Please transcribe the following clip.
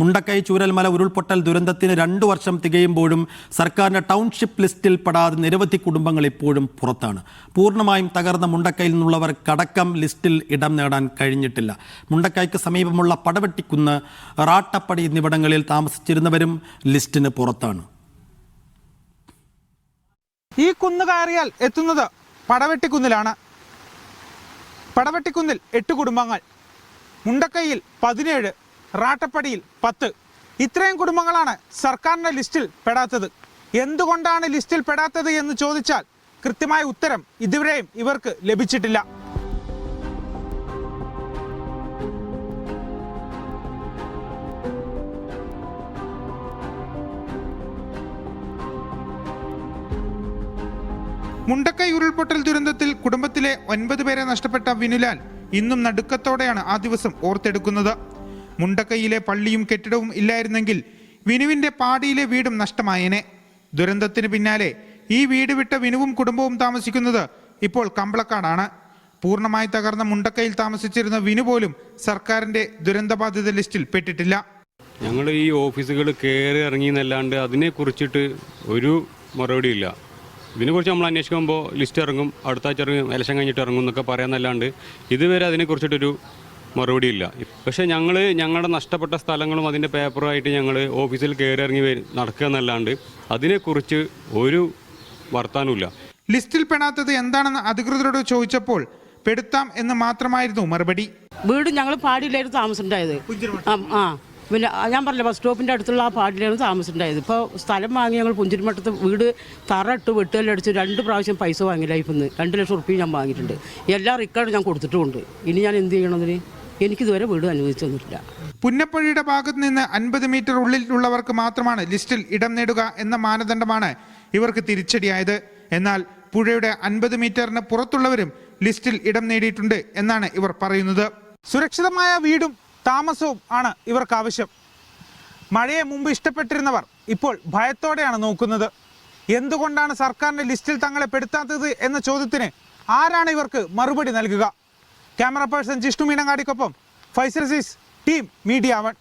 മുണ്ടക്കൈ ചൂരൽമല ഉരുൾപൊട്ടൽ ദുരന്തത്തിന് 2 വർഷം തികയുമ്പോഴും സർക്കാരിന്റെ ടൗൺഷിപ്പ് ലിസ്റ്റിൽ പെടാതെ നിരവധി കുടുംബങ്ങൾ ഇപ്പോഴും പുറത്താണ്. പൂർണ്ണമായും തകർന്ന മുണ്ടക്കൈയിൽ നിന്നുള്ളവർക്കടക്കം ലിസ്റ്റിൽ ഇടം നേടാൻ കഴിഞ്ഞിട്ടില്ല. മുണ്ടക്കൈക്ക് സമീപമുള്ള പടവെട്ടിക്കുന്ന്, റാട്ടപ്പടി എന്നിവിടങ്ങളിൽ താമസിച്ചിരുന്നവരും ലിസ്റ്റിന് പുറത്താണ്. ഈ കുന്ന് കയറിയാൽ എത്തുന്നത് പടവെട്ടിക്കുന്നിലാണ്. പടവെട്ടിക്കുന്നിൽ 8 കുടുംബങ്ങൾ, മുണ്ടക്കൈയിൽ 17, റാട്ടപ്പടിയിൽ 10. ഇത്രയും കുടുംബങ്ങളാണ് സർക്കാരിൻ്റെ ലിസ്റ്റിൽ പെടാത്തത്. എന്തുകൊണ്ടാണ് ലിസ്റ്റിൽ പെടാത്തത് എന്ന് ചോദിച്ചാൽ കൃത്യമായ ഉത്തരം ഇതുവരെയും ഇവർക്ക് ലഭിച്ചിട്ടില്ല. മുണ്ടക്കൈ ഉരുൾപൊട്ടൽ ദുരന്തത്തിൽ കുടുംബത്തിലെ 9 പേരെ നഷ്ടപ്പെട്ട വിനുലാൽ ഇന്നും നടുക്കത്തോടെയാണ് ആ ദിവസം ഓർത്തെടുക്കുന്നത്. മുണ്ടക്കൈയിലെ പള്ളിയും കെട്ടിടവും ഇല്ലായിരുന്നെങ്കിൽ വിനുവിന്റെ പാടിയിലെ വീടും നഷ്ടമായേനെ. ദുരന്തത്തിന് പിന്നാലെ ഈ വീട് വിട്ട വിനുവും കുടുംബവും താമസിക്കുന്നത് ഇപ്പോൾ കമ്പളക്കാടാണ്. പൂർണ്ണമായി തകർന്ന മുണ്ടക്കൈയിൽ താമസിച്ചിരുന്ന വിനു പോലും സർക്കാരിന്റെ ദുരന്തബാധിത ലിസ്റ്റിൽ പെട്ടിട്ടില്ല. ഞങ്ങൾ ഈ ഓഫീസുകൾ കയറി ഇറങ്ങിയെന്നല്ലാണ്ട് അതിനെക്കുറിച്ചിട്ട് ഒരു മറുപടിയില്ല. ഇതിനെക്കുറിച്ച് നമ്മൾ അന്വേഷിക്കുമ്പോൾ ലിസ്റ്റ് ഇറങ്ങും, അടുത്ത ആഴ്ച ഇറങ്ങും, ഇലക്ഷൻ കഴിഞ്ഞിട്ട് ഇറങ്ങും എന്നൊക്കെ പറയാമെന്നല്ലാണ്ട് ഇതുവരെ അതിനെക്കുറിച്ചിട്ടൊരു മറുപടിയില്ല. പക്ഷേ ഞങ്ങളുടെ നഷ്ടപ്പെട്ട സ്ഥലങ്ങളും അതിൻ്റെ പേപ്പറുമായിട്ട് ഞങ്ങൾ ഓഫീസിൽ കയറി ഇറങ്ങി നടക്കുക എന്നല്ലാണ്ട് അതിനെക്കുറിച്ച് ഒരു വർത്താനവുമില്ല. ലിസ്റ്റിൽ പെടാത്തത് എന്താണെന്ന് അധികൃതരോട് ചോദിച്ചപ്പോൾ പെടുത്താം എന്ന് മാത്രമായിരുന്നു മറുപടി. വീട് ഞങ്ങൾ പാടിയിലായിരുന്നു താമസമുണ്ടായത്. പിന്നെ ഞാൻ പറഞ്ഞില്ല, ബസ് സ്റ്റോപ്പിൻ്റെ അടുത്തുള്ള ആ പാടിലാണ് താമസമുണ്ടായത്. ഇപ്പോൾ സ്ഥലം വാങ്ങി ഞങ്ങൾ പുഞ്ചിരിമട്ടത്ത് വീട് തറയിട്ട് വെട്ടുകല്ലടിച്ച് 2 പ്രാവശ്യം പൈസ വാങ്ങി ലൈഫിൽ നിന്ന് 2 ലക്ഷം റുപ്യ ഞാൻ വാങ്ങിയിട്ടുണ്ട്. എല്ലാ റെക്കോർഡും ഞാൻ കൊടുത്തിട്ടുമുണ്ട്. ഇനി ഞാൻ എന്ത് ചെയ്യണതിന്? എനിക്കിതുവരെ വീട് അനുവദിച്ചു തന്നിട്ടില്ല. പുന്നപ്പുഴയുടെ ഭാഗത്ത് നിന്ന് 50 മീറ്റർ ഉള്ളിലുള്ളവർക്ക് മാത്രമാണ് ലിസ്റ്റിൽ ഇടം നേടുക എന്ന മാനദണ്ഡമാണ് ഇവർക്ക് തിരിച്ചടിയായത്. എന്നാൽ പുഴയുടെ 50 മീറ്ററിന് പുറത്തുള്ളവരും ലിസ്റ്റിൽ ഇടം നേടിയിട്ടുണ്ട് എന്നാണ് ഇവർ പറയുന്നത്. സുരക്ഷിതമായ വീടും താമസവും ആണ് ഇവർക്ക് ആവശ്യം. മഴയെ മുമ്പ് ഇഷ്ടപ്പെട്ടിരുന്നവർ ഇപ്പോൾ ഭയത്തോടെയാണ് നോക്കുന്നത്. എന്തുകൊണ്ടാണ് സർക്കാരിന്റെ ലിസ്റ്റിൽ തങ്ങളെ പെടുത്താത്തത് എന്ന ചോദ്യത്തിന് ആരാണ് ഇവർക്ക് മറുപടി നൽകുക? ക്യാമറ പേഴ്സൺ ജിഷ്ണു മീനങ്ങാടിക്കൊപ്പം ഫൈസൽ അസീസ്, ടീം മീഡിയ 1.